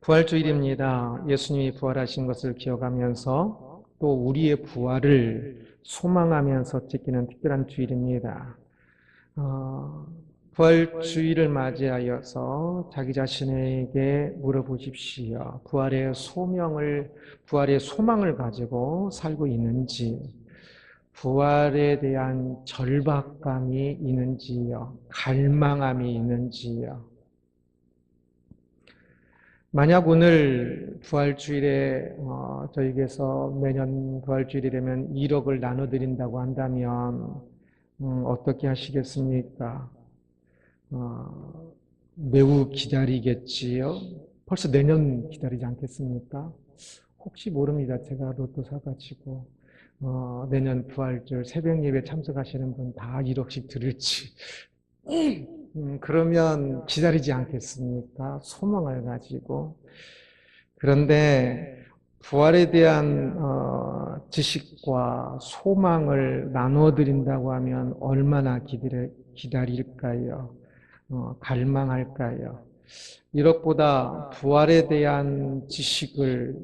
부활주일입니다. 예수님이 부활하신 것을 기억하면서 또 우리의 부활을 소망하면서 지키는 특별한 주일입니다. 부활주일을 맞이하여서 자기 자신에게 물어보십시오. 부활의 소망을 가지고 살고 있는지, 부활에 대한 절박감이 있는지요, 갈망함이 있는지요. 만약 오늘 부활주일에 저에게서 매년 부활주일이 되면 1억을 나눠드린다고 한다면 어떻게 하시겠습니까? 매우 기다리겠지요. 벌써 내년 기다리지 않겠습니까? 혹시 모릅니다. 제가 로또 사가지고 내년 부활절 새벽 예배 참석하시는 분 다 1억씩 드릴지 그러면 기다리지 않겠습니까? 소망을 가지고. 그런데 부활에 대한 지식과 소망을 나눠드린다고 하면 얼마나 기다릴까요? 갈망할까요? 이것보다 부활에 대한 지식을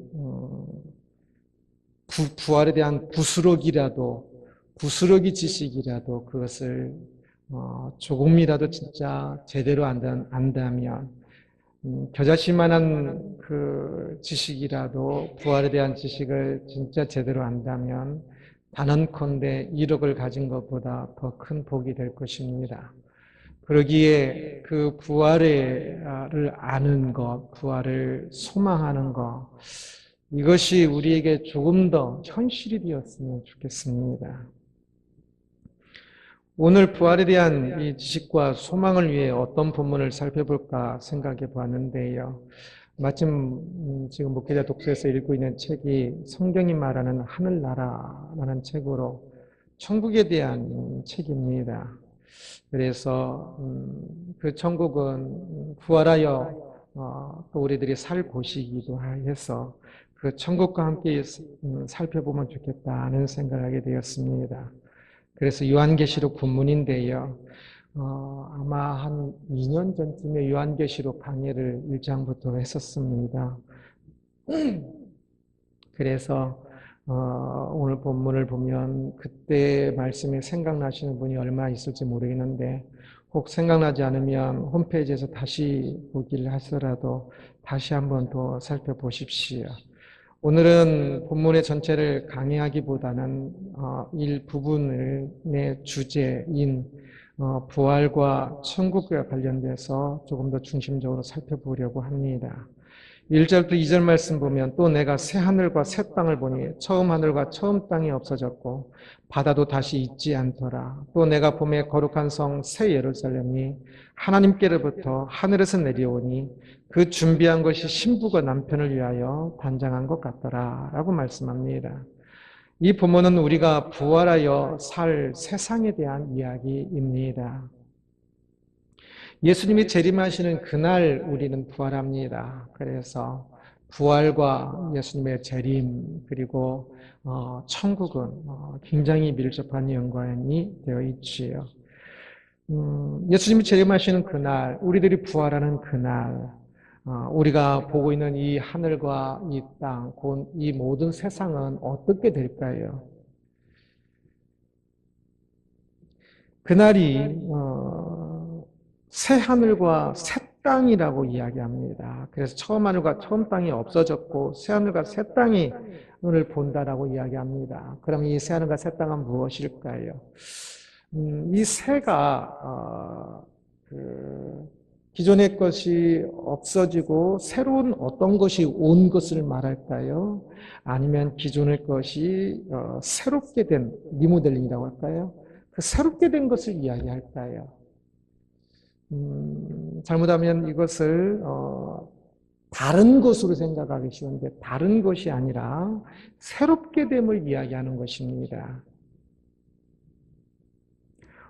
부활에 대한 부스러기 지식이라도 그것을 조금이라도 진짜 제대로 안다면 겨자씨만한 그 지식이라도 부활에 대한 지식을 진짜 제대로 안다면 단언컨대 1억을 가진 것보다 더 큰 복이 될 것입니다. 그러기에 그 부활을 아는 것, 부활을 소망하는 것, 이것이 우리에게 조금 더 현실이 되었으면 좋겠습니다. 오늘 부활에 대한 이 지식과 소망을 위해 어떤 본문을 살펴볼까 생각해 보았는데요. 마침 지금 목회자 독서에서 읽고 있는 책이 성경이 말하는 하늘나라라는 책으로 천국에 대한 책입니다. 그래서 그 천국은 부활하여 또 우리들이 살 곳이기도 해서 그 천국과 함께 살펴보면 좋겠다는 생각을 하게 되었습니다. 그래서 요한계시록 본문인데요. 아마 한 2년 전쯤에 요한계시록 강의를 1장부터 했었습니다. 그래서 오늘 본문을 보면 그때 말씀이 생각나시는 분이 얼마 있을지 모르겠는데 혹 생각나지 않으면 홈페이지에서 다시 보기를 하더라도 다시 한번 더 살펴보십시오. 오늘은 본문의 전체를 강의하기보다는 일부분의 주제인 부활과 천국과 관련돼서 조금 더 중심적으로 살펴보려고 합니다. 1절부터 2절 말씀 보면 또 내가 새 하늘과 새 땅을 보니 처음 하늘과 처음 땅이 없어졌고 바다도 다시 있지 않더라. 또 내가 봄에 거룩한 성 새 예루살렘이 하나님께로부터 하늘에서 내려오니 그 준비한 것이 신부가 남편을 위하여 단장한 것 같더라 라고 말씀합니다. 이 본문은 우리가 부활하여 살 세상에 대한 이야기입니다. 예수님이 재림하시는 그날 우리는 부활합니다. 그래서 부활과 예수님의 재림 그리고 천국은 굉장히 밀접한 연관이 되어 있지요. 예수님이 재림하시는 그날, 우리들이 부활하는 그날, 우리가 보고 있는 이 하늘과 이 땅, 이 모든 세상은 어떻게 될까요? 그날이 새 하늘과 새 땅이라고 이야기합니다. 그래서 처음 하늘과 처음 땅이 없어졌고 새 하늘과 새 땅이 오늘 본다라고 이야기합니다. 그럼 이 새 하늘과 새 땅은 무엇일까요? 이 새가 기존의 것이 없어지고 새로운 어떤 것이 온 것을 말할까요? 아니면 기존의 것이 새롭게 된 리모델링이라고 할까요? 그 새롭게 된 것을 이야기할까요? 잘못하면 이것을 다른 것으로 생각하기 쉬운데 다른 것이 아니라 새롭게 됨을 이야기하는 것입니다.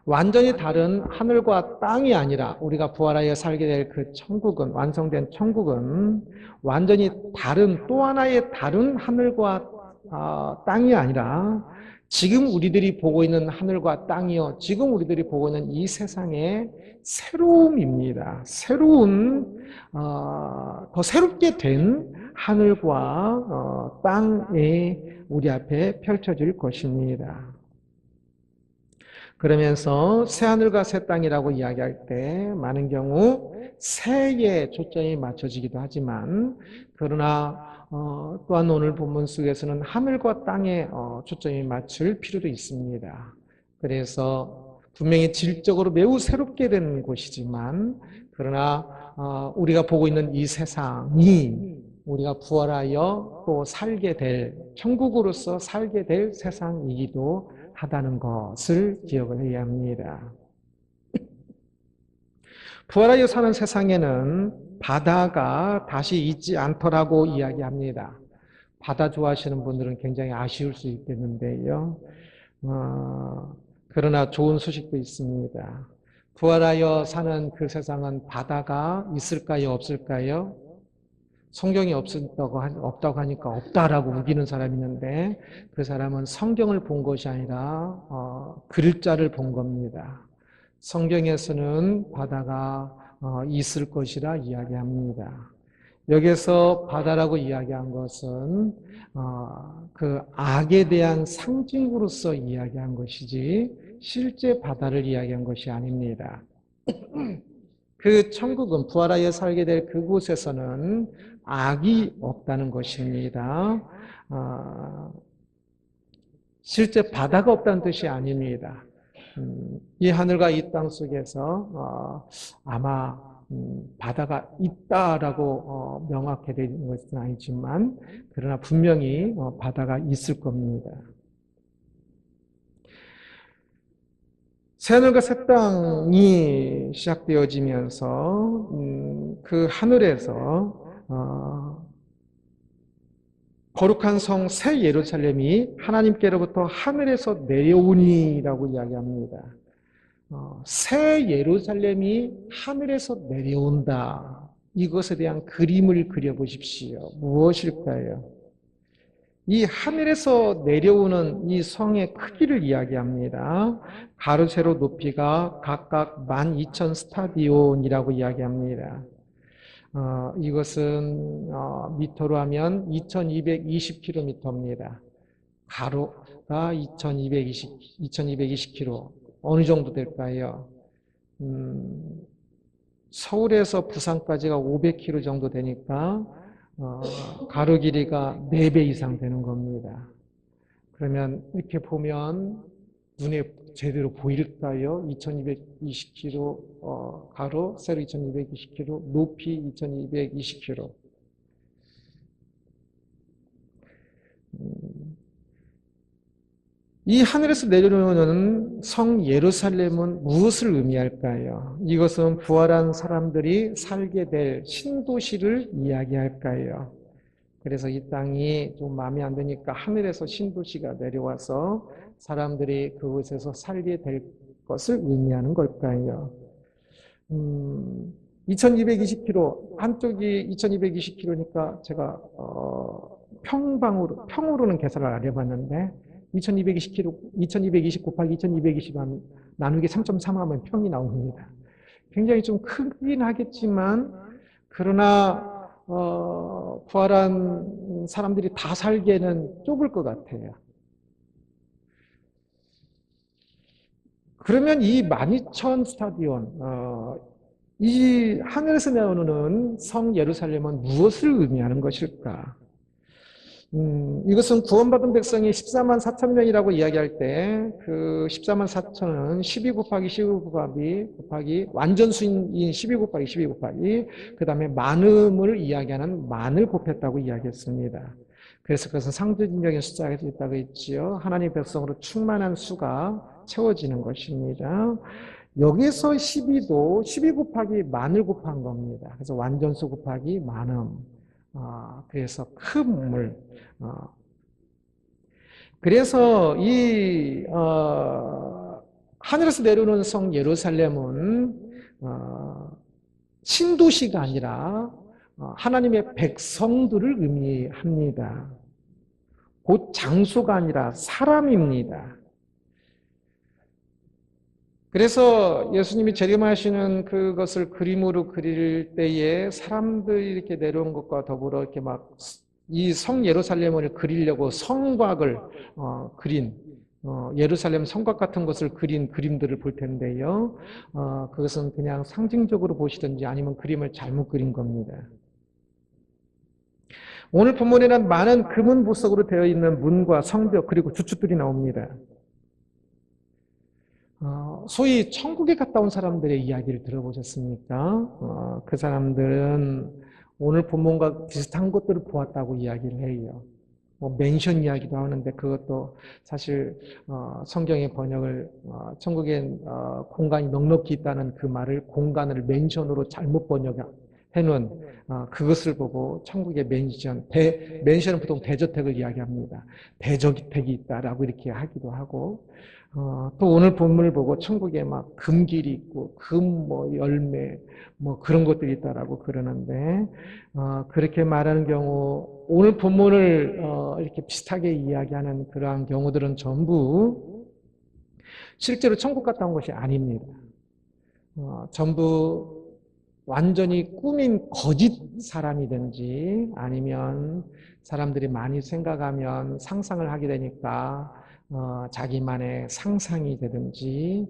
완전히 다른 하늘과 땅이 아니라 우리가 부활하여 살게 될 그 천국은, 완성된 천국은 완전히 다른 또 하나의 다른 하늘과 땅이 아니라 지금 우리들이 보고 있는 하늘과 땅이요. 지금 우리들이 보고 있는 이 세상의 새로움입니다. 더 새롭게 된 하늘과 땅이 우리 앞에 펼쳐질 것입니다. 그러면서 새 하늘과 새 땅이라고 이야기할 때 많은 경우 새에 초점이 맞춰지기도 하지만 그러나 또한 오늘 본문 속에서는 하늘과 땅에 초점이 맞출 필요도 있습니다. 그래서 분명히 질적으로 매우 새롭게 된 곳이지만 그러나 우리가 보고 있는 이 세상이 우리가 부활하여 또 살게 될 천국으로서 살게 될 세상이기도 하다는 것을 기억을 해야 합니다. 부활하여 사는 세상에는 바다가 다시 있지 않더라고 이야기합니다. 바다 좋아하시는 분들은 굉장히 아쉬울 수 있겠는데요. 그러나 좋은 소식도 있습니다. 부활하여 사는 그 세상은 바다가 있을까요? 없을까요? 성경이 없다고 하니까 없다라고 우기는 사람이 있는데 그 사람은 성경을 본 것이 아니라 글자를 본 겁니다. 성경에서는 바다가 있을 것이라 이야기합니다. 여기서 바다라고 이야기한 것은 그 악에 대한 상징으로서 이야기한 것이지 실제 바다를 이야기한 것이 아닙니다. 그 천국은 부활하여 살게 될 그곳에서는 악이 없다는 것입니다. 실제 바다가 없다는 뜻이 아닙니다. 이 하늘과 이 땅 속에서 아마 바다가 있다라고 명확히 되는 것은 아니지만 그러나 분명히 바다가 있을 겁니다. 새하늘과 새 땅이 시작되어지면서 그 하늘에서 거룩한 성 새 예루살렘이 하나님께로부터 하늘에서 내려오니라고 이야기합니다. 새 예루살렘이 하늘에서 내려온다. 이것에 대한 그림을 그려보십시오. 무엇일까요? 이 하늘에서 내려오는 이 성의 크기를 이야기합니다. 가로 세로 높이가 각각 12,000 스타디온이라고 이야기합니다. 이것은 미터로 하면 2220km입니다. 가로가 2220km. 어느 정도 될까요? 서울에서 부산까지가 500km 정도 되니까 가로 길이가 4배 이상 되는 겁니다. 그러면 이렇게 보면 눈에 제대로 보일까요? 2220km 가로, 세로 2220km, 높이 2220km. 이 하늘에서 내려오는 성 예루살렘은 무엇을 의미할까요? 이것은 부활한 사람들이 살게 될 신도시를 이야기할까요? 그래서 이 땅이 좀 마음에 안 드니까 하늘에서 신도시가 내려와서 사람들이 그곳에서 살게 될 것을 의미하는 걸까요? 2220km, 한쪽이 2220km니까 제가 평으로는 계산을 안 해봤는데 2220km, 2220 곱하기 2220 나누기 3.3 하면 평이 나옵니다. 굉장히 좀 크긴 하겠지만 그러나 부활한 사람들이 다 살기에는 좁을 것 같아요. 그러면 이 12,000 스타디온, 이 하늘에서 나오는 성 예루살렘은 무엇을 의미하는 것일까? 이것은 구원받은 백성이 14만 4천 명이라고 이야기할 때 그 14만 4천은 12 곱하기 12 곱하기 완전수인 12 곱하기 12 곱하기 그 다음에 많음을 이야기하는 만을 곱했다고 이야기했습니다. 그래서 그것은 상징적인 숫자가 있다고 했지요. 하나님의 백성으로 충만한 수가 채워지는 것입니다. 여기서 12도 12 곱하기 만을 곱한 겁니다. 그래서 완전수 곱하기 만음. 그래서 큰 물. 그래서 이 하늘에서 내려오는 성 예루살렘은 신도시가 아니라 하나님의 백성들을 의미합니다. 곧 장소가 아니라 사람입니다. 그래서 예수님이 재림하시는 그것을 그림으로 그릴 때에 사람들이 이렇게 내려온 것과 더불어 이렇게 막 이 성 예루살렘을 그리려고 성곽을 그린 예루살렘 성곽 같은 것을 그린 그림들을 볼 텐데요. 그것은 그냥 상징적으로 보시든지 아니면 그림을 잘못 그린 겁니다. 오늘 본문에는 많은 금은 보석으로 되어 있는 문과 성벽 그리고 주축들이 나옵니다. 소위 천국에 갔다 온 사람들의 이야기를 들어보셨습니까? 그 사람들은 오늘 본문과 비슷한 것들을 보았다고 이야기를 해요. 뭐 맨션 이야기도 하는데 그것도 사실 성경의 번역을 천국에 공간이 넉넉히 있다는 그 말을 공간을 맨션으로 잘못 번역해놓은 그것을 보고 천국의 맨션은 보통 대저택을 이야기합니다. 대저택이 있다라고 이렇게 하기도 하고 또 오늘 본문을 보고 천국에 막 금길이 있고 금 뭐 열매 뭐 그런 것들이 있다라고 그러는데 그렇게 말하는 경우 오늘 본문을 이렇게 비슷하게 이야기하는 그러한 경우들은 전부 실제로 천국 갔다 온 것이 아닙니다. 전부 완전히 꾸민 거짓 사람이든지 아니면 사람들이 많이 생각하면 상상을 하게 되니까 자기만의 상상이 되든지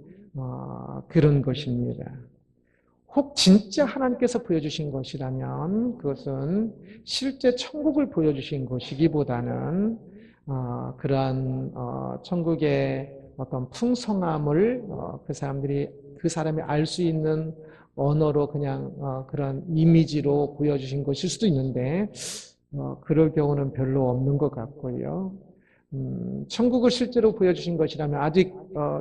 그런 것입니다. 혹 진짜 하나님께서 보여주신 것이라면 그것은 실제 천국을 보여주신 것이기보다는 그러한 천국의 어떤 풍성함을 그 사람이 알 수 있는 언어로 그냥 그런 이미지로 보여주신 것일 수도 있는데 그럴 경우는 별로 없는 것 같고요. 천국을 실제로 보여주신 것이라면 아직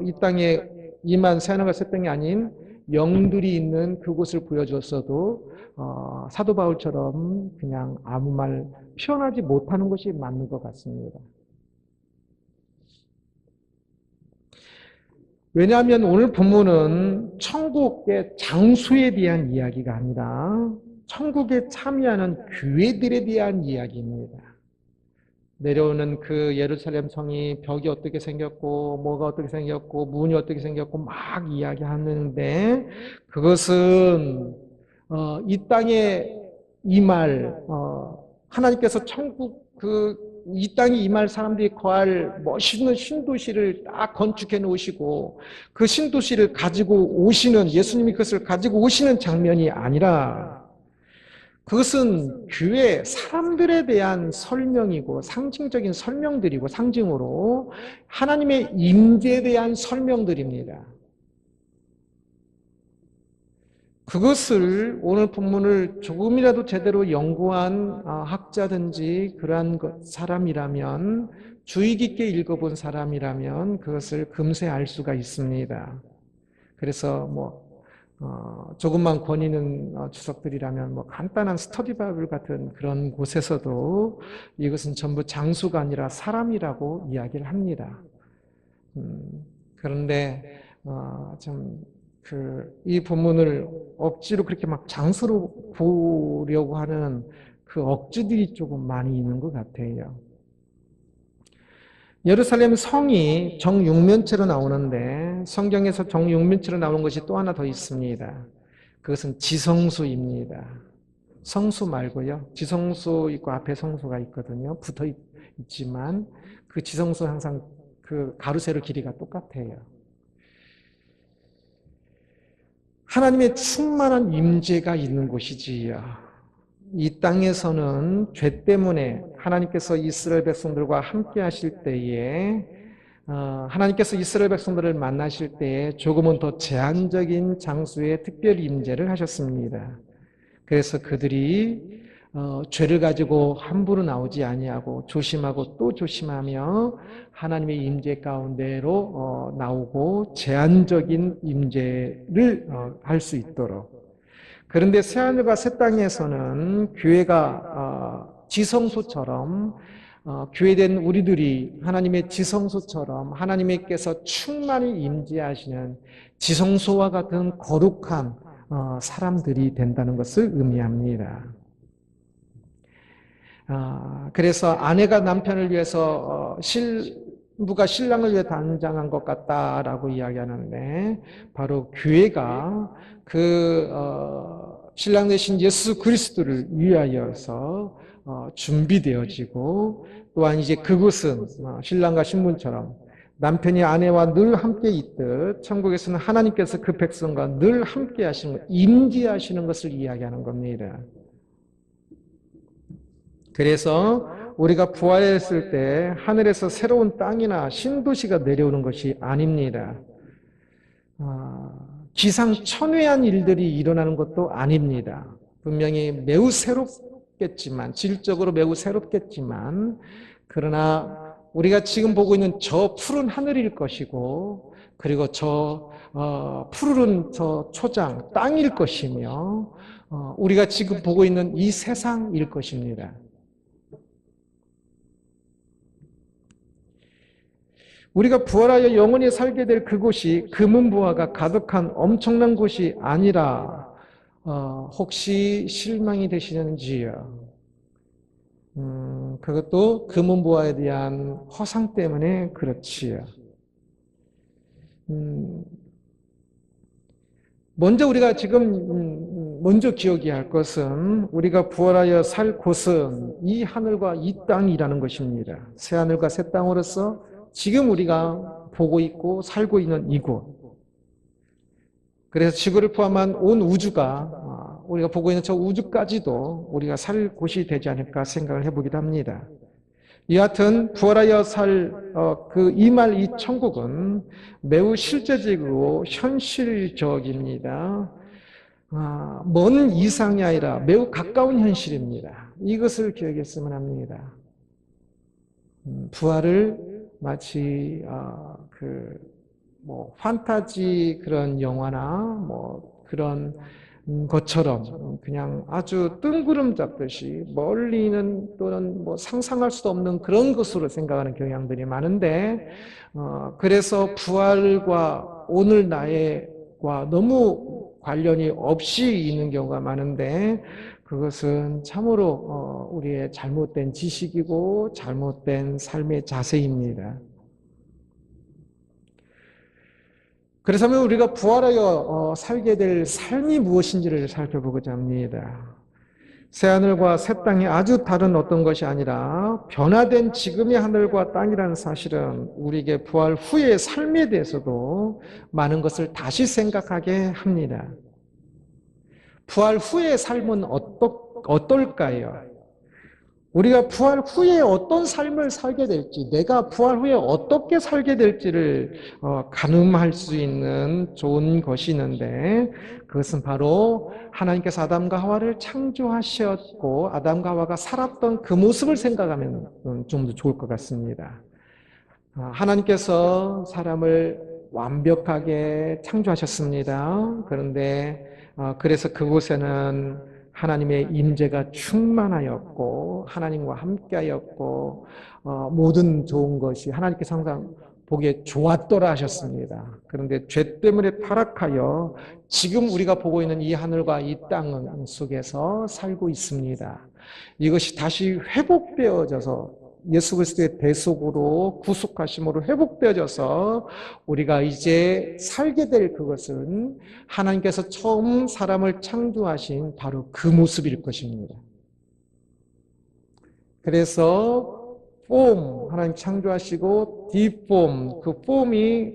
이 땅에 임한 새하늘과 새 땅이 아닌 영들이 있는 그곳을 보여줬어도 사도 바울처럼 그냥 아무 말 표현하지 못하는 것이 맞는 것 같습니다. 왜냐하면 오늘 본문은 천국의 장소에 대한 이야기가 아니라 천국에 참여하는 교회들에 대한 이야기입니다. 내려오는 그 예루살렘 성이 벽이 어떻게 생겼고 뭐가 어떻게 생겼고 문이 어떻게 생겼고 막 이야기하는데 그것은 이 땅에 임할 하나님께서 천국 이 땅에 임할 사람들이 거할 멋있는 신도시를 딱 건축해 놓으시고 그 신도시를 가지고 오시는 예수님이 그것을 가지고 오시는 장면이 아니라 그것은 교회 사람들에 대한 설명이고 상징적인 설명들이고 상징으로 하나님의 임재에 대한 설명들입니다. 그것을 오늘 본문을 조금이라도 제대로 연구한 학자든지 그러한 사람이라면 주의 깊게 읽어본 사람이라면 그것을 금세 알 수가 있습니다. 그래서 조금만 권위 있는 주석들이라면 간단한 스터디 바이블 같은 그런 곳에서도 이것은 전부 장소가 아니라 사람이라고 이야기를 합니다. 그런데 이 본문을 억지로 그렇게 막 장소로 보려고 하는 그 억지들이 조금 많이 있는 것 같아요. 예루살렘 성이 정육면체로 나오는데 성경에서 정육면체로 나오는 것이 또 하나 더 있습니다. 그것은 지성소입니다. 성수 말고요. 지성소 있고 앞에 성소가 있거든요. 붙어 있지만 그 지성소 항상 그 가로세로 길이가 똑같아요. 하나님의 충만한 임재가 있는 곳이지요. 이 땅에서는 죄 때문에 하나님께서 이스라엘 백성들과 함께 하실 때에 하나님께서 이스라엘 백성들을 만나실 때에 조금은 더 제한적인 장소에 특별 임재를 하셨습니다. 그래서 그들이 죄를 가지고 함부로 나오지 아니하고 조심하고 또 조심하며 하나님의 임재 가운데로 나오고 제한적인 임재를 할 수 있도록. 그런데 새하늘과 새 땅에서는 교회가 지성소처럼 교회된 우리들이 하나님의 지성소처럼 하나님께서 충만히 임재하시는 지성소와 같은 거룩한 사람들이 된다는 것을 의미합니다. 그래서 아내가 남편을 위해서 신부가 신랑을 위해 단장한 것 같다라고 이야기하는데 바로 교회가 신랑 되신 예수 그리스도를 위하여서 준비되어지고 또한 이제 그곳은 신랑과 신부처럼 남편이 아내와 늘 함께 있듯 천국에서는 하나님께서 그 백성과 늘 함께 하시는 것, 임재하시는 것을 이야기하는 겁니다. 그래서 우리가 부활했을 때 하늘에서 새로운 땅이나 신도시가 내려오는 것이 아닙니다. 기상천외한 일들이 일어나는 것도 아닙니다. 분명히 매우 새롭겠지만, 질적으로 매우 새롭겠지만, 그러나 우리가 지금 보고 있는 저 푸른 하늘일 것이고, 그리고 푸르른 저 초장, 땅일 것이며, 우리가 지금 보고 있는 이 세상일 것입니다. 우리가 부활하여 영원히 살게 될 그곳이 금은보화가 가득한 엄청난 곳이 아니라 혹시 실망이 되시는지요? 그것도 금은보화에 대한 허상 때문에 그렇지요. 먼저 우리가 지금 먼저 기억해야 할 것은 우리가 부활하여 살 곳은 이 하늘과 이 땅이라는 것입니다. 새 하늘과 새 땅으로서 지금 우리가 보고 있고 살고 있는 이곳. 그래서 지구를 포함한 온 우주가 우리가 보고 있는 저 우주까지도 우리가 살 곳이 되지 않을까 생각을 해보기도 합니다. 여하튼 부활하여 살 이 천국은 매우 실제적이고 현실적입니다. 먼 이상이 아니라 매우 가까운 현실입니다. 이것을 기억했으면 합니다. 부활을 마치 판타지 그런 영화나 그런 것처럼 그냥 아주 뜬구름 잡듯이 멀리는 또는 상상할 수도 없는 그런 것으로 생각하는 경향들이 많은데 그래서 부활과 오늘 나의과 너무 관련이 없이 있는 경우가 많은데 그것은 참으로 우리의 잘못된 지식이고 잘못된 삶의 자세입니다. 그래서 우리가 부활하여 살게 될 삶이 무엇인지를 살펴보고자 합니다. 새하늘과 새 땅이 아주 다른 어떤 것이 아니라 변화된 지금의 하늘과 땅이라는 사실은 우리에게 부활 후의 삶에 대해서도 많은 것을 다시 생각하게 합니다. 부활 후의 삶은 어떨까요? 우리가 부활 후에 어떤 삶을 살게 될지, 내가 부활 후에 어떻게 살게 될지를 가늠할 수 있는 좋은 것이 있는데 그것은 바로 하나님께서 아담과 하와를 창조하셨고 아담과 하와가 살았던 그 모습을 생각하면 좀 더 좋을 것 같습니다. 하나님께서 사람을 완벽하게 창조하셨습니다. 그런데 그래서 그곳에는 하나님의 임재가 충만하였고 하나님과 함께하였고 모든 좋은 것이 하나님께서 항상 보기에 좋았더라 하셨습니다. 그런데 죄 때문에 타락하여 지금 우리가 보고 있는 이 하늘과 이 땅 속에서 살고 있습니다. 이것이 다시 회복되어져서 예수 그리스도의 대속으로 구속하심으로 회복되어져서 우리가 이제 살게 될 그것은 하나님께서 처음 사람을 창조하신 바로 그 모습일 것입니다. 그래서 하나님 창조하시고 그 폼이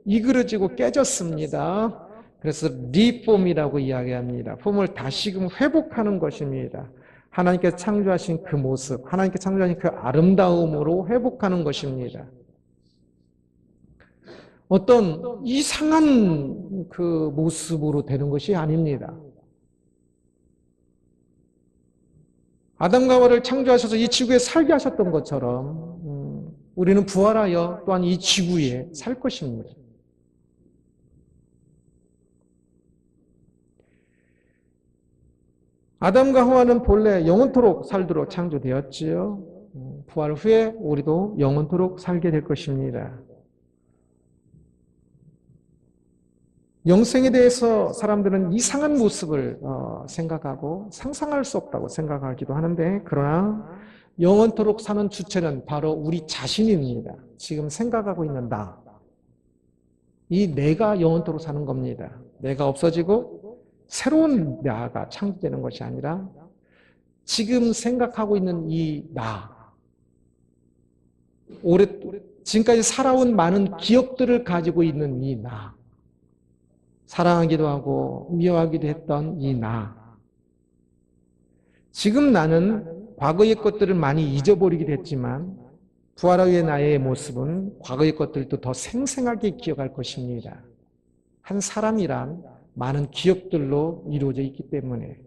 이그러지고 깨졌습니다. 그래서 리폼이라고 이야기합니다. 폼을 다시금 회복하는 것입니다. 하나님께서 창조하신 그 모습, 하나님께서 창조하신 그 아름다움으로 회복하는 것입니다. 어떤 이상한 그 모습으로 되는 것이 아닙니다. 아담과 하와를 창조하셔서 이 지구에 살게 하셨던 것처럼 우리는 부활하여 또한 이 지구에 살 것입니다. 아담과 하와는 본래 영원토록 살도록 창조되었지요. 부활 후에 우리도 영원토록 살게 될 것입니다. 영생에 대해서 사람들은 이상한 모습을 생각하고 상상할 수 없다고 생각하기도 하는데, 그러나 영원토록 사는 주체는 바로 우리 자신입니다. 지금 생각하고 있는 나. 이 내가 영원토록 사는 겁니다. 내가 없어지고 새로운 나가 창조되는 것이 아니라 지금 생각하고 있는 이 나. 지금까지 살아온 많은 기억들을 가지고 있는 이 나. 사랑하기도 하고 미워하기도 했던 이 나. 지금 나는 과거의 것들을 많이 잊어버리기도 했지만 부활 후의 나의 모습은 과거의 것들도 더 생생하게 기억할 것입니다. 한 사람이란 많은 기억들로 이루어져 있기 때문에.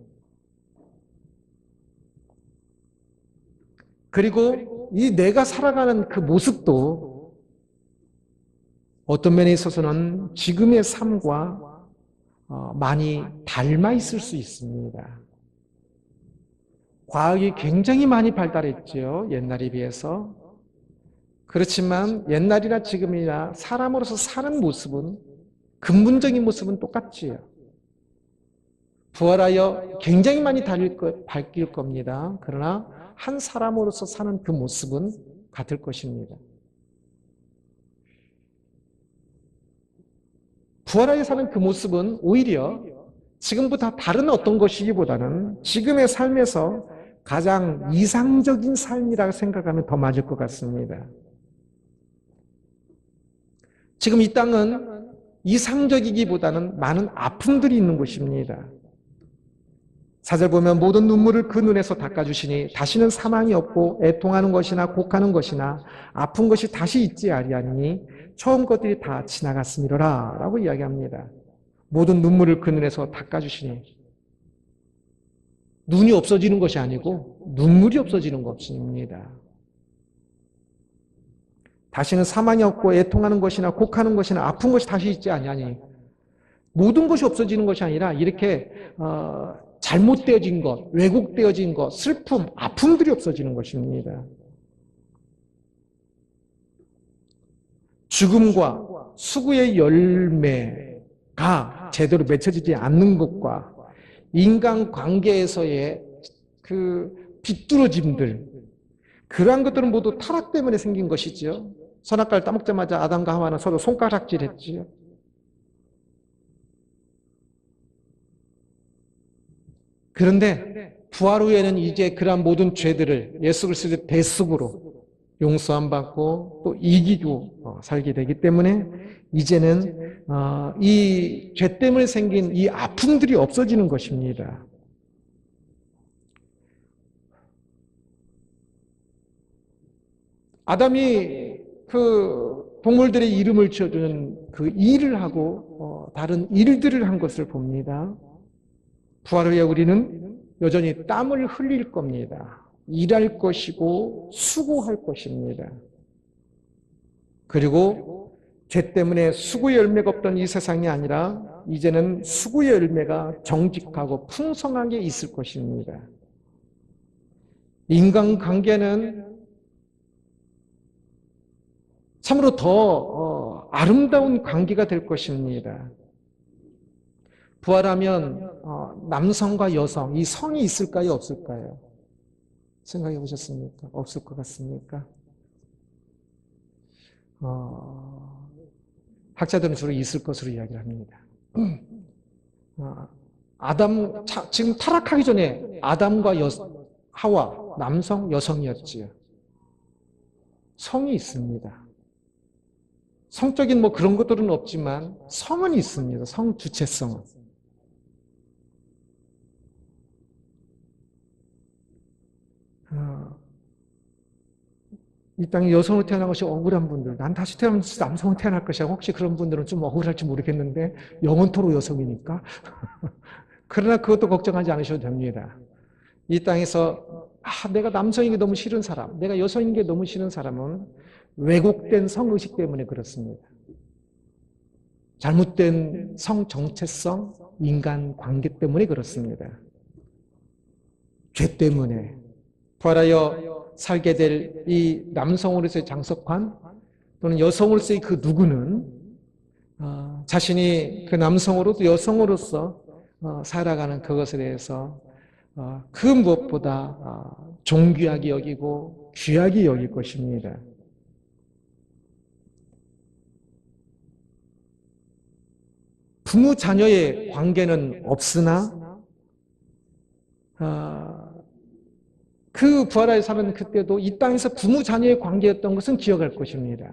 그리고 이 내가 살아가는 그 모습도 어떤 면에 있어서는 지금의 삶과 많이 닮아 있을 수 있습니다. 과학이 굉장히 많이 발달했죠. 옛날에 비해서. 그렇지만 옛날이나 지금이나 사람으로서 사는 모습은, 근본적인 모습은 똑같지요. 부활하여 굉장히 많이 바뀔 겁니다. 그러나 한 사람으로서 사는 그 모습은 같을 것입니다. 부활하여 사는 그 모습은 오히려 지금보다 다른 어떤 것이기보다는 지금의 삶에서 가장 이상적인 삶이라고 생각하면 더 맞을 것 같습니다. 지금 이 땅은 이상적이기보다는 많은 아픔들이 있는 곳입니다. 4절 보면 모든 눈물을 그 눈에서 닦아주시니 다시는 사망이 없고 애통하는 것이나 곡하는 것이나 아픈 것이 다시 있지 아니하니 처음 것들이 다 지나갔음이로라 라고 이야기합니다. 모든 눈물을 그 눈에서 닦아주시니, 눈이 없어지는 것이 아니고 눈물이 없어지는 것입니다. 다시는 사망이 없고 애통하는 것이나 곡하는 것이나 아픈 것이 다시 있지 아니하니, 모든 것이 없어지는 것이 아니라 이렇게 잘못되어진 것, 왜곡되어진 것, 슬픔, 아픔들이 없어지는 것입니다. 죽음과 수고의 열매가 제대로 맺혀지지 않는 것과 인간관계에서의 그 비뚤어짐들, 그러한 것들은 모두 타락 때문에 생긴 것이지요. 선악과를 따먹자마자 아담과 하와는 서로 손가락질했지요. 그런데 부활 후에는 이제 그러한 모든 죄들을 예수 그리스도의 대속으로 용서함 받고 또 이기고 살게 되기 때문에 이제는 이 죄 때문에 생긴 이 아픔들이 없어지는 것입니다. 아담이 그 동물들의 이름을 지어주는 그 일을 하고 다른 일들을 한 것을 봅니다. 부활 후에 우리는 여전히 땀을 흘릴 겁니다. 일할 것이고 수고할 것입니다. 그리고 죄 때문에 수고의 열매가 없던 이 세상이 아니라 이제는 수고의 열매가 정직하고 풍성하게 있을 것입니다. 인간관계는 참으로 더 아름다운 관계가 될 것입니다. 부활하면 남성과 여성, 이 성이 있을까요, 없을까요? 생각해 보셨습니까? 없을 것 같습니까? 학자들은 주로 있을 것으로 이야기를 합니다. 지금 타락하기 전에 아담과 하와, 남성, 여성이었지요. 성이 있습니다. 성적인 뭐 그런 것들은 없지만 성은 있습니다. 성 주체성은. 이 땅에 여성으로 태어난 것이 억울한 분들, 난 다시 태어나면 남성으로 태어날 것이야. 혹시 그런 분들은 좀 억울할지 모르겠는데 영원토록 여성이니까. 그러나 그것도 걱정하지 않으셔도 됩니다. 이 땅에서 내가 남성인 게 너무 싫은 사람, 내가 여성인 게 너무 싫은 사람은 왜곡된 성의식 때문에 그렇습니다. 잘못된 성 정체성, 인간관계 때문에 그렇습니다. 죄 때문에. 부활하여 살게 될 이 남성으로서의 장석환 또는 여성으로서의 그 누구는 자신이 그 남성으로도 여성으로서 살아가는 그것에 대해서 그 무엇보다 존귀하게 여기고 귀하게 여길 것입니다. 부모 자녀의 관계는 없으나 그 부활하여 사는 그때도 이 땅에서 부모 자녀의 관계였던 것은 기억할 것입니다.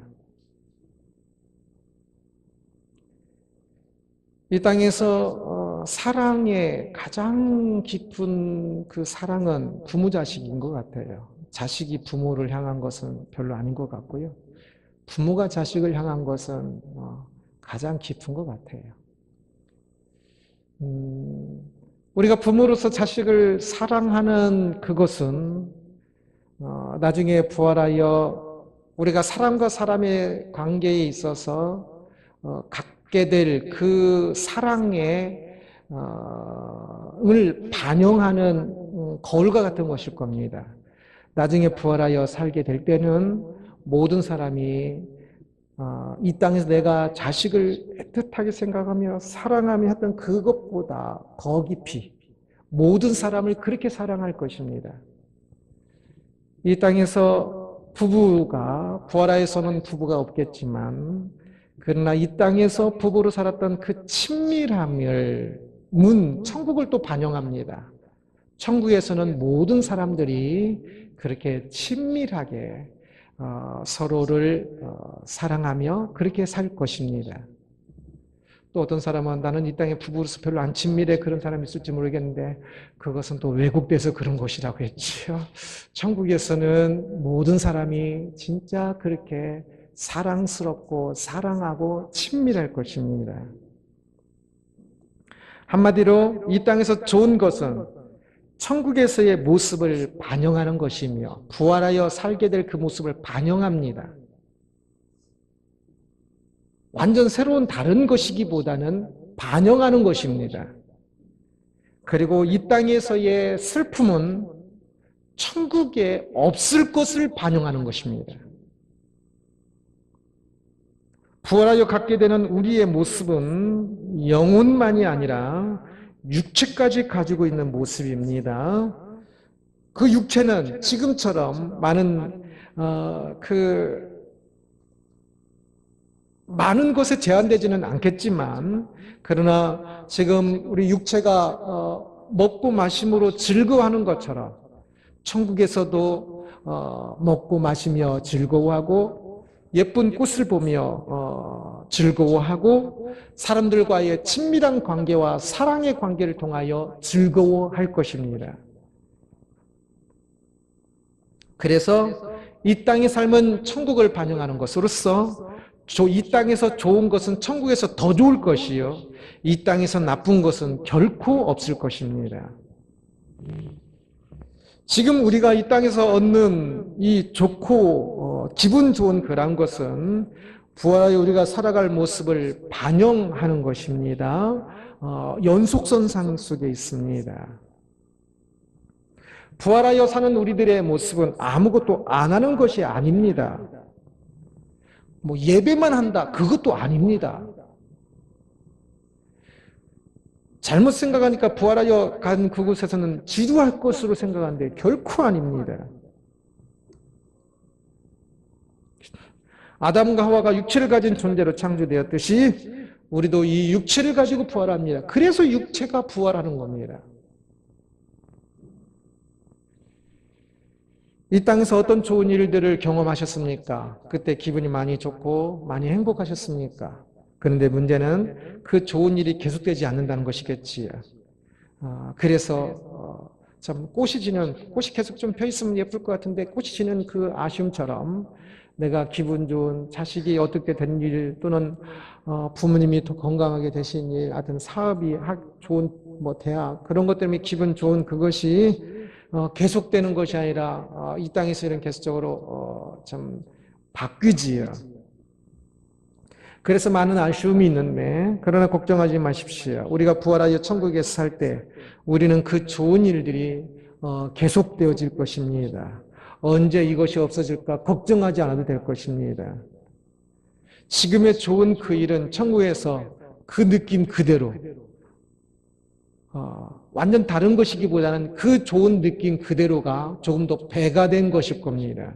이 땅에서 사랑의 가장 깊은 그 사랑은 부모 자식인 것 같아요. 자식이 부모를 향한 것은 별로 아닌 것 같고요. 부모가 자식을 향한 것은 가장 깊은 것 같아요. 우리가 부모로서 자식을 사랑하는 그것은 나중에 부활하여 우리가 사람과 사람의 관계에 있어서 갖게 될 그 사랑의 을 반영하는 거울과 같은 것일 겁니다. 나중에 부활하여 살게 될 때는 모든 사람이 이 땅에서 내가 자식을 애틋하게 생각하며 사랑하며 했던 그것보다 더 깊이 모든 사람을 그렇게 사랑할 것입니다. 이 땅에서 부부가 부활하여서는 부부가 없겠지만 그러나 이 땅에서 부부로 살았던 그 친밀함을 천국을 또 반영합니다. 천국에서는 모든 사람들이 그렇게 친밀하게 서로를 사랑하며 그렇게 살 것입니다. 또 어떤 사람은 나는 이 땅에 부부로서 별로 안 친밀해 그런 사람이 있을지 모르겠는데 그것은 또 왜곡돼서 그런 것이라고 했지요. 천국에서는 모든 사람이 진짜 그렇게 사랑스럽고 사랑하고 친밀할 것입니다. 한마디로 이 땅에서 좋은 것은 천국에서의 모습을 반영하는 것이며 부활하여 살게 될 그 모습을 반영합니다. 완전 새로운 다른 것이기보다는 반영하는 것입니다. 그리고 이 땅에서의 슬픔은 천국에 없을 것을 반영하는 것입니다. 부활하여 갖게 되는 우리의 모습은 영혼만이 아니라 육체까지 가지고 있는 모습입니다. 그 육체는 지금처럼 많은 것에 제한되지는 않겠지만 그러나 지금 우리 육체가 먹고 마심으로 즐거워하는 것처럼 천국에서도 먹고 마시며 즐거워하고 예쁜 꽃을 보며 즐거워하고 사람들과의 친밀한 관계와 사랑의 관계를 통하여 즐거워할 것입니다. 그래서 이 땅의 삶은 천국을 반영하는 것으로서 이 땅에서 좋은 것은 천국에서 더 좋을 것이요 이 땅에서 나쁜 것은 결코 없을 것입니다. 지금 우리가 이 땅에서 얻는 이 좋고 기분 좋은 그런 것은 부활하여 우리가 살아갈 모습을 반영하는 것입니다. 연속선상 속에 있습니다. 부활하여 사는 우리들의 모습은 아무것도 안 하는 것이 아닙니다. 뭐 예배만 한다 그것도 아닙니다. 잘못 생각하니까 부활하여 간 그곳에서는 지루할 것으로 생각하는데 결코 아닙니다. 아담과 하와가 육체를 가진 존재로 창조되었듯이 우리도 이 육체를 가지고 부활합니다. 그래서 육체가 부활하는 겁니다. 이 땅에서 어떤 좋은 일들을 경험하셨습니까? 그때 기분이 많이 좋고 많이 행복하셨습니까? 그런데 문제는 그 좋은 일이 계속되지 않는다는 것이겠지요. 그래서 참 꽃이 계속 좀 펴 있으면 예쁠 것 같은데 꽃이 지는 그 아쉬움처럼 내가 기분 좋은 자식이 어떻게 된 일 또는 부모님이 더 건강하게 되신 일, 하여튼 사업이 좋은 뭐 대학 그런 것 때문에 기분 좋은 그것이 계속되는 것이 아니라 이 땅에서 이런 계속적으로 좀 바뀌지요. 그래서 많은 아쉬움이 있는데 그러나 걱정하지 마십시오. 우리가 부활하여 천국에서 살 때 우리는 그 좋은 일들이 계속되어질 것입니다. 언제 이것이 없어질까 걱정하지 않아도 될 것입니다. 지금의 좋은 그 일은 천국에서 그 느낌 그대로 완전 다른 것이기보다는 그 좋은 느낌 그대로가 조금 더 배가 된 것일 겁니다.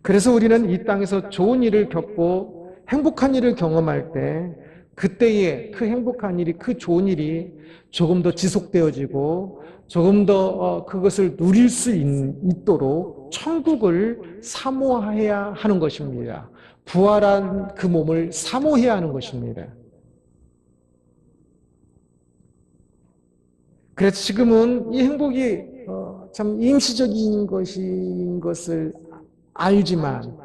그래서 우리는 이 땅에서 좋은 일을 겪고 행복한 일을 경험할 때 그때의 그 행복한 일이, 그 좋은 일이 조금 더 지속되어지고 조금 더 그것을 누릴 수 있도록 천국을 사모해야 하는 것입니다. 부활한 그 몸을 사모해야 하는 것입니다. 그래서 지금은 이 행복이 참 임시적인 것인 것을 알지만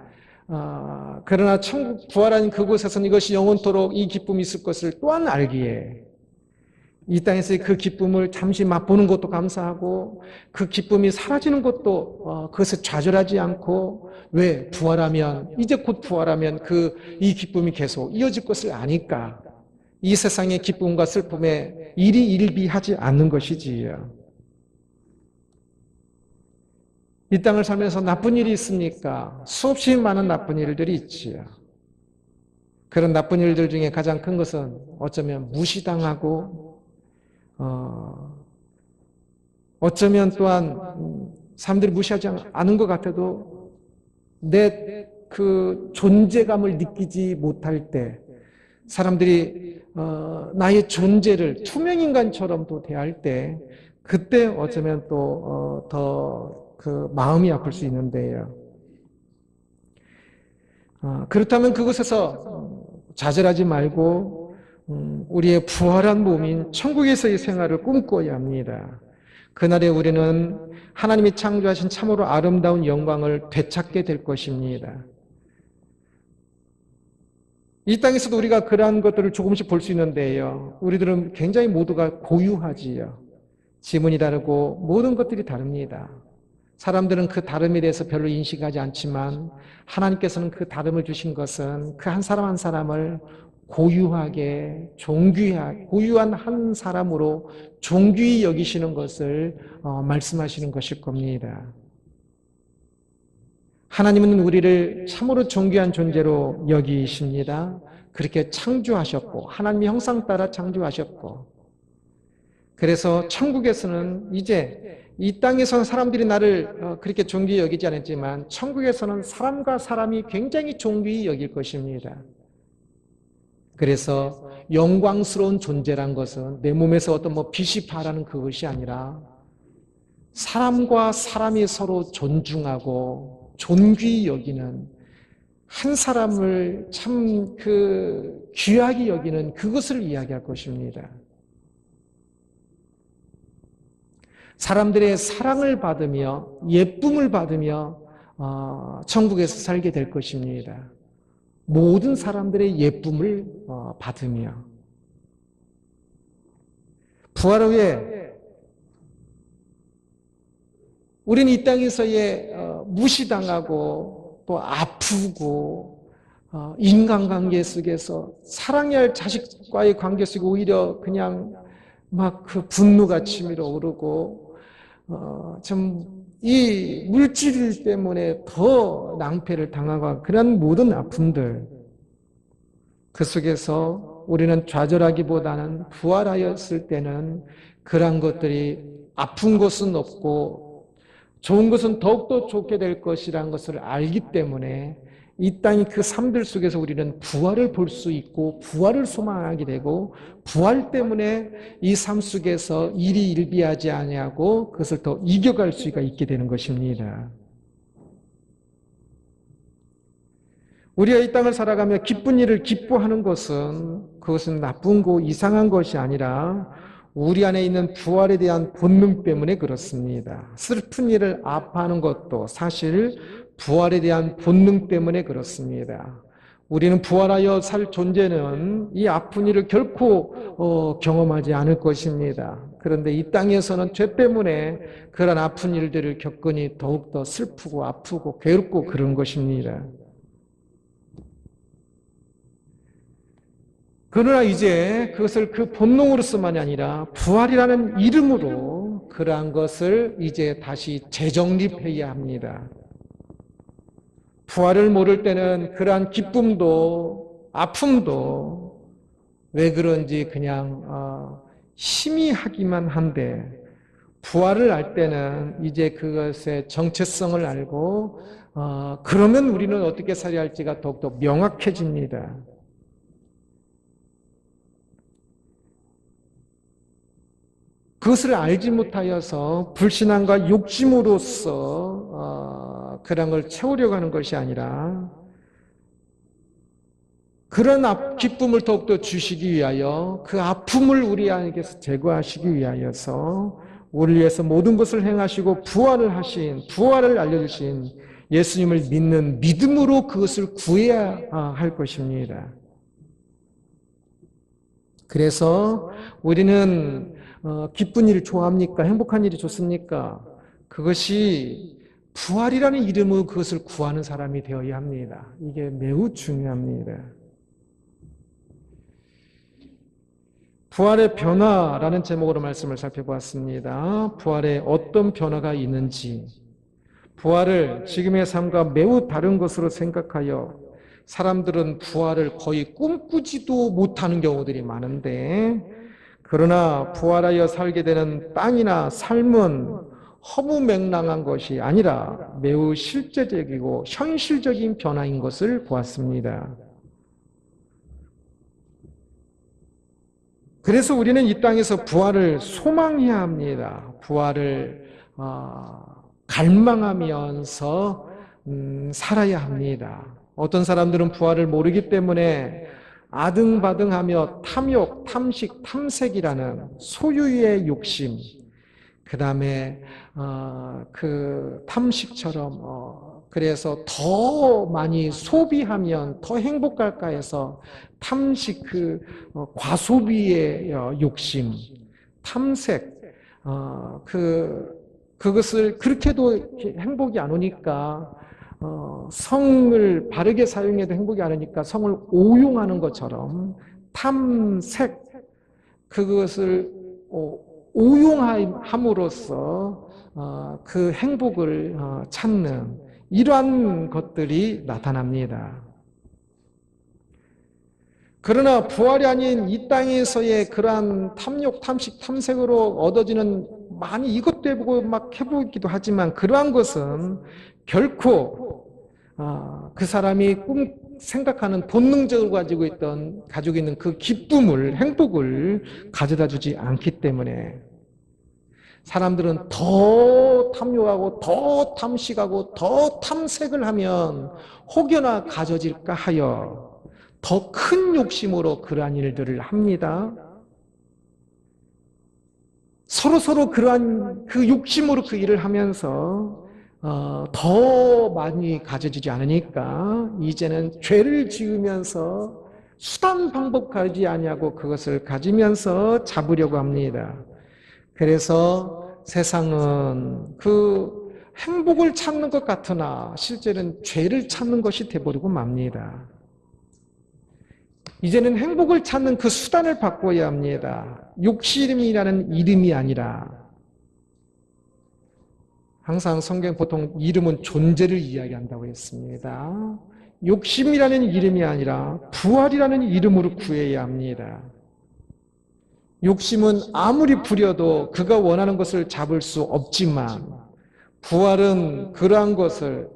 그러나 천국 부활한 그곳에서는 이것이 영원토록 이 기쁨이 있을 것을 또한 알기에 이 땅에서의 그 기쁨을 잠시 맛보는 것도 감사하고 그 기쁨이 사라지는 것도 그것에 좌절하지 않고 왜 부활하면 이제 곧 부활하면 이 기쁨이 계속 이어질 것을 아니까 이 세상의 기쁨과 슬픔에 일희일비하지 않는 것이지요. 이 땅을 살면서 나쁜 일이 있습니까? 수없이 많은 나쁜 일들이 있지요. 그런 나쁜 일들 중에 가장 큰 것은 어쩌면 무시당하고 어쩌면 또한 사람들이 무시하지 않은 것 같아도 내 그 존재감을 느끼지 못할 때 사람들이 나의 존재를 투명인간처럼 또 대할 때 그때 어쩌면 또 더 그 마음이 아플 수 있는데요. 그렇다면 그곳에서 좌절하지 말고 우리의 부활한 몸인 천국에서의 생활을 꿈꿔야 합니다. 그날에 우리는 하나님이 창조하신 참으로 아름다운 영광을 되찾게 될 것입니다. 이 땅에서도 우리가 그러한 것들을 조금씩 볼 수 있는데요. 우리들은 굉장히 모두가 고유하지요. 지문이 다르고 모든 것들이 다릅니다. 사람들은 그 다름에 대해서 별로 인식하지 않지만 하나님께서는 그 다름을 주신 것은 그 한 사람 한 사람을 고유하게 고유한 한 사람으로 존귀히 여기시는 것을 말씀하시는 것일 겁니다. 하나님은 우리를 참으로 존귀한 존재로 여기십니다. 그렇게 창조하셨고 하나님의 형상 따라 창조하셨고 그래서 천국에서는 이제 이 땅에서는 사람들이 나를 그렇게 존귀히 여기지 않았지만 천국에서는 사람과 사람이 굉장히 존귀히 여길 것입니다. 그래서 영광스러운 존재란 것은 내 몸에서 어떤 빛이 바라는 그것이 아니라 사람과 사람이 서로 존중하고 존귀히 여기는 한 사람을 참 귀하게 여기는 그것을 이야기할 것입니다. 사람들의 사랑을 받으며 예쁨을 받으며 천국에서 살게 될 것입니다. 모든 사람들의 예쁨을 받으며 부활 후에 우리는 이 땅에서의 무시당하고 또 아프고 인간관계 속에서 사랑해야 할 자식과의 관계 속에 오히려 그냥 막 그 분노가 치밀어 오르고 참 이 물질 때문에 더 낭패를 당하고 그런 모든 아픔들 그 속에서 우리는 좌절하기보다는 부활하였을 때는 그런 것들이 아픈 것은 없고 좋은 것은 더욱더 좋게 될 것이라는 것을 알기 때문에 이 땅의 그 삶들 속에서 우리는 부활을 볼 수 있고 부활을 소망하게 되고 부활 때문에 이 삶 속에서 일이 일비하지 아니하고 그것을 더 이겨갈 수가 있게 되는 것입니다. 우리가 이 땅을 살아가며 기쁜 일을 기뻐하는 것은 그것은 나쁜 거 이상한 것이 아니라 우리 안에 있는 부활에 대한 본능 때문에 그렇습니다. 슬픈 일을 아파하는 것도 사실 부활에 대한 본능 때문에 그렇습니다. 우리는 부활하여 살 존재는 이 아픈 일을 결코 경험하지 않을 것입니다. 그런데 이 땅에서는 죄 때문에 그런 아픈 일들을 겪으니 더욱더 슬프고 아프고 괴롭고 그런 것입니다. 그러나 이제 그것을 그 본능으로서만이 아니라 부활이라는 이름으로 그러한 것을 이제 다시 재정립해야 합니다. 부활을 모를 때는 그러한 기쁨도 아픔도 왜 그런지 그냥 희미하기만 한데, 부활을 알 때는 이제 그것의 정체성을 알고 그러면 우리는 어떻게 살아야 할지가 더욱더 명확해집니다. 그것을 알지 못하여서 불신앙과 욕심으로써 그런 걸 채우려고 하는 것이 아니라, 그런 기쁨을 더욱더 주시기 위하여, 그 아픔을 우리에게서 제거하시기 위하여서 우리를 위해서 모든 것을 행하시고 부활을 알려주신 예수님을 믿는 믿음으로 그것을 구해야 할 것입니다. 그래서 우리는 기쁜 일 좋아합니까? 행복한 일이 좋습니까? 그것이 부활이라는 이름으로 그것을 구하는 사람이 되어야 합니다. 이게 매우 중요합니다. 부활의 변화라는 제목으로 말씀을 살펴보았습니다. 부활에 어떤 변화가 있는지, 부활을 지금의 삶과 매우 다른 것으로 생각하여 사람들은 부활을 거의 꿈꾸지도 못하는 경우들이 많은데, 그러나 부활하여 살게 되는 땅이나 삶은 허무맹랑한 것이 아니라 매우 실제적이고 현실적인 변화인 것을 보았습니다. 그래서 우리는 이 땅에서 부활을 소망해야 합니다. 부활을 갈망하면서 살아야 합니다. 어떤 사람들은 부활을 모르기 때문에 아등바등하며 탐욕, 탐식, 탐색이라는 소유의 욕심, 그 다음에 그 탐식처럼 그래서 더 많이 소비하면 더 행복할까 해서 탐식, 과소비의 욕심, 탐색, 그것을 그렇게도 행복이 안 오니까 성을 바르게 사용해도 행복이 안 오니까 성을 오용하는 것처럼 탐색, 그것을 오용함으로써 그 행복을 찾는 이러한 것들이 나타납니다. 그러나 부활이 아닌 이 땅에서의 그러한 탐욕, 탐식, 탐색으로 얻어지는 많이 이것도 해보고 막 해보기도 하지만, 그러한 것은 결코 그 사람이 생각하는 본능적으로 가지고 있는 그 기쁨을, 행복을 가져다 주지 않기 때문에 사람들은 더 탐욕하고 더 탐식하고 더 탐색을 하면 혹여나 가져질까 하여 더 큰 욕심으로 그러한 일들을 합니다. 서로 그러한 그 욕심으로 그 일을 하면서 더 많이 가져지지 않으니까 이제는 죄를 지으면서 수단 방법 가지 아니하고 그것을 가지면서 잡으려고 합니다. 그래서 세상은 그 행복을 찾는 것 같으나 실제는 죄를 찾는 것이 되어버리고 맙니다. 이제는 행복을 찾는 그 수단을 바꿔야 합니다. 욕심이라는 이름이 아니라, 항상 성경 보통 이름은 존재를 이야기한다고 했습니다. 욕심이라는 이름이 아니라 부활이라는 이름으로 구해야 합니다. 욕심은 아무리 부려도 그가 원하는 것을 잡을 수 없지만, 부활은 그러한 것을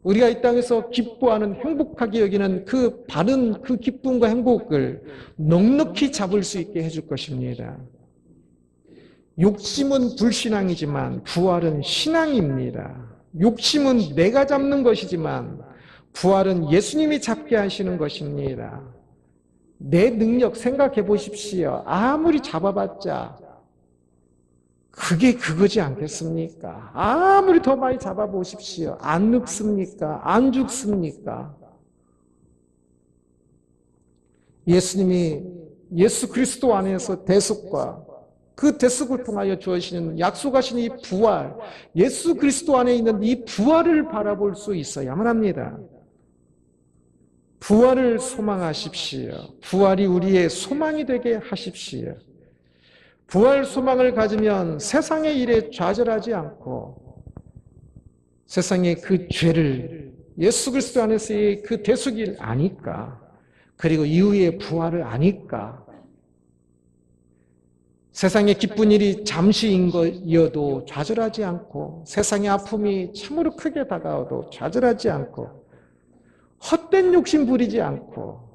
우리가 이 땅에서 기뻐하는, 행복하게 여기는 그 바른 그 기쁨과 행복을 넉넉히 잡을 수 있게 해줄 것입니다. 욕심은 불신앙이지만 부활은 신앙입니다. 욕심은 내가 잡는 것이지만 부활은 예수님이 잡게 하시는 것입니다. 내 능력 생각해 보십시오. 아무리 잡아봤자 그게 그거지 않겠습니까? 아무리 더 많이 잡아보십시오. 안 늙습니까? 안 죽습니까? 예수님이 예수 그리스도 안에서 대속과 그 대속을 통하여 주어지는 약속하신 이 부활, 예수 그리스도 안에 있는 이 부활을 바라볼 수 있어야만 합니다. 부활을 소망하십시오. 부활이 우리의 소망이 되게 하십시오. 부활 소망을 가지면 세상의 일에 좌절하지 않고 세상의 그 죄를 예수 그리스도 안에서의 그 대속일 아니까, 그리고 이후의 부활을 아니까, 세상에 기쁜 일이 잠시인 것이어도 좌절하지 않고, 세상의 아픔이 참으로 크게 다가와도 좌절하지 않고, 헛된 욕심 부리지 않고,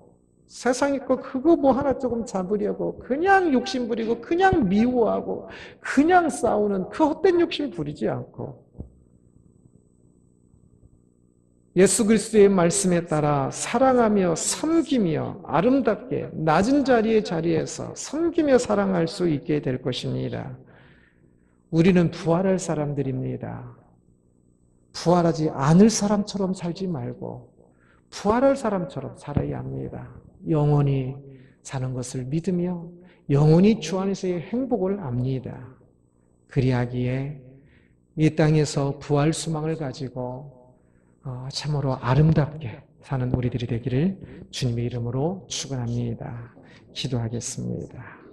세상의 거 그거 뭐 하나 조금 잡으려고 그냥 욕심 부리고 그냥 미워하고 그냥 싸우는 그 헛된 욕심 부리지 않고, 예수 그리스도의 말씀에 따라 사랑하며 섬기며 아름답게 낮은 자리에서 섬기며 사랑할 수 있게 될 것입니다. 우리는 부활할 사람들입니다. 부활하지 않을 사람처럼 살지 말고 부활할 사람처럼 살아야 합니다. 영원히 사는 것을 믿으며 영원히 주 안에서의 행복을 압니다. 그리하기에 이 땅에서 부활 소망을 가지고 참으로 아름답게 사는 우리들이 되기를 주님의 이름으로 축원합니다. 기도하겠습니다.